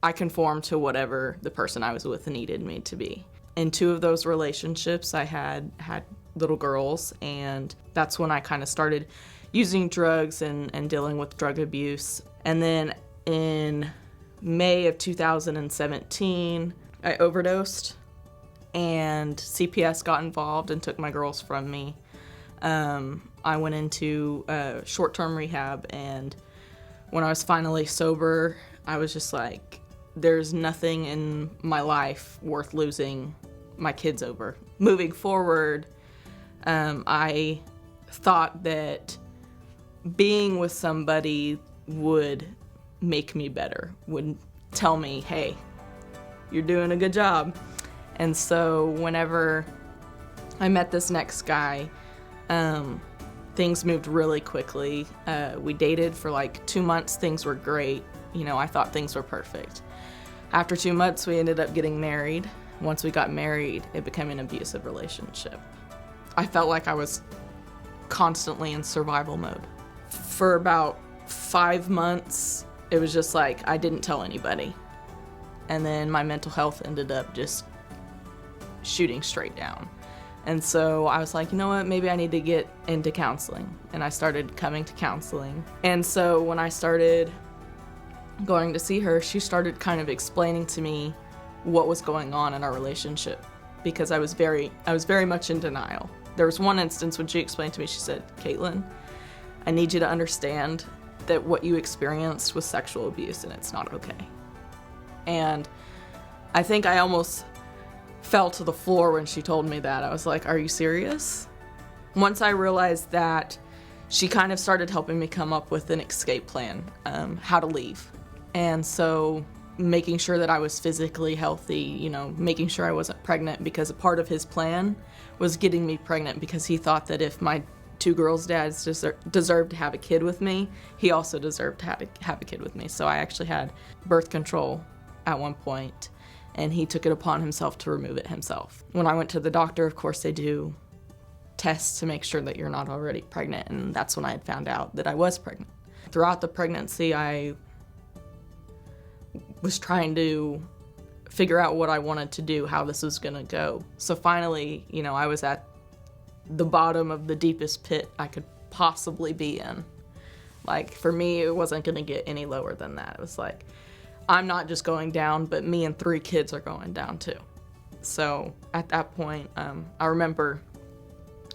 I conformed to whatever the person I was with needed me to be. In 2 of those relationships, I had little girls, and that's when I kind of started using drugs and dealing with drug abuse. And then in May of 2017, I overdosed, and CPS got involved and took my girls from me. I went into short-term rehab, and when I was finally sober, I was just like, there's nothing in my life worth losing my kids over. Moving forward, I thought that being with somebody would make me better, would tell me, hey, you're doing a good job. And so whenever I met this next guy, things moved really quickly. We dated for like 2 months. Things were great. I thought things were perfect. After 2 months, we ended up getting married. Once we got married, it became an abusive relationship. I felt like I was constantly in survival mode. For about 5 months, it was just like I didn't tell anybody. And then my mental health ended up just shooting straight down. And so I was like, you know what, maybe I need to get into counseling. And I started coming to counseling. And so when I started going to see her, she started kind of explaining to me what was going on in our relationship, because I was very much in denial. There was one instance when she explained to me, she said, Caitlyn, I need you to understand that what you experienced was sexual abuse and it's not okay. And I think I almost fell to the floor when she told me that. I was like, are you serious? Once I realized that, she kind of started helping me come up with an escape plan, how to leave. And so making sure that I was physically healthy, making sure I wasn't pregnant, because a part of his plan was getting me pregnant, because he thought that if my 2 girls' dads deserved to have a kid with me, he also deserved to have a kid with me. So I actually had birth control at one point, and he took it upon himself to remove it himself. When I went to the doctor, of course, they do tests to make sure that you're not already pregnant, and that's when I had found out that I was pregnant. Throughout the pregnancy, I was trying to figure out what I wanted to do, how this was gonna go. So finally, I was at the bottom of the deepest pit I could possibly be in. Like, for me, it wasn't gonna get any lower than that. It was like, I'm not just going down, but me and 3 kids are going down too. So at that point, I remember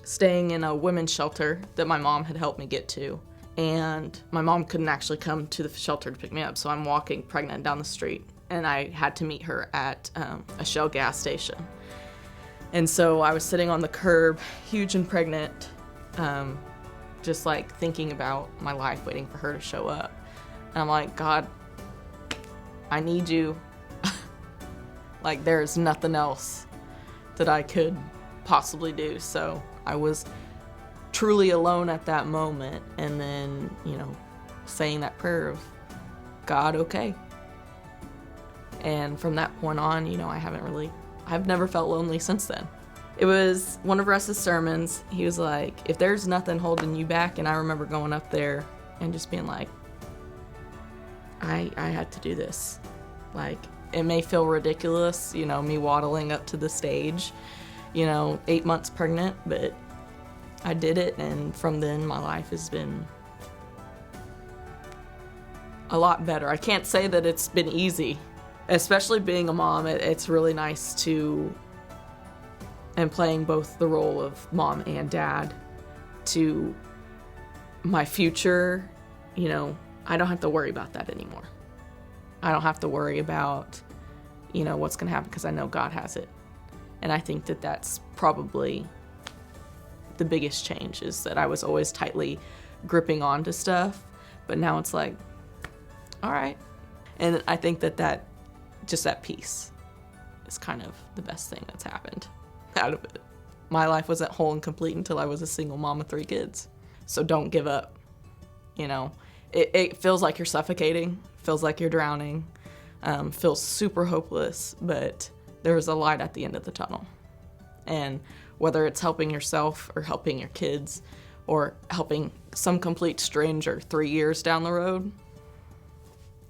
staying in a women's shelter that my mom had helped me get to. And my mom couldn't actually come to the shelter to pick me up, so I'm walking pregnant down the street, and I had to meet her at a Shell gas station. And so I was sitting on the curb, huge and pregnant, just like thinking about my life, waiting for her to show up. And I'm like, God, I need you. Like, there's nothing else that I could possibly do. So I was truly alone at that moment, and then, saying that prayer of, God, okay. And from that point on, I've never felt lonely since then. It was one of Russ's sermons. He was like, if there's nothing holding you back, and I remember going up there and just being like, I had to do this. Like, it may feel ridiculous, me waddling up to the stage, 8 months pregnant, but I did it, and from then my life has been a lot better. I can't say that it's been easy, especially being a mom. It's really nice and playing both the role of mom and dad to my future. I don't have to worry about that anymore. I don't have to worry about, what's going to happen, because I know God has it. And I think that that's probably the biggest change, is that I was always tightly gripping onto stuff, but now it's like, all right. And I think that just that peace is kind of the best thing that's happened out of it. My life wasn't whole and complete until I was a single mom of 3 kids. So don't give up. It feels like you're suffocating, feels like you're drowning, feels super hopeless, but there's a light at the end of the tunnel. And whether it's helping yourself or helping your kids or helping some complete stranger 3 years down the road,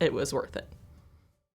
it was worth it.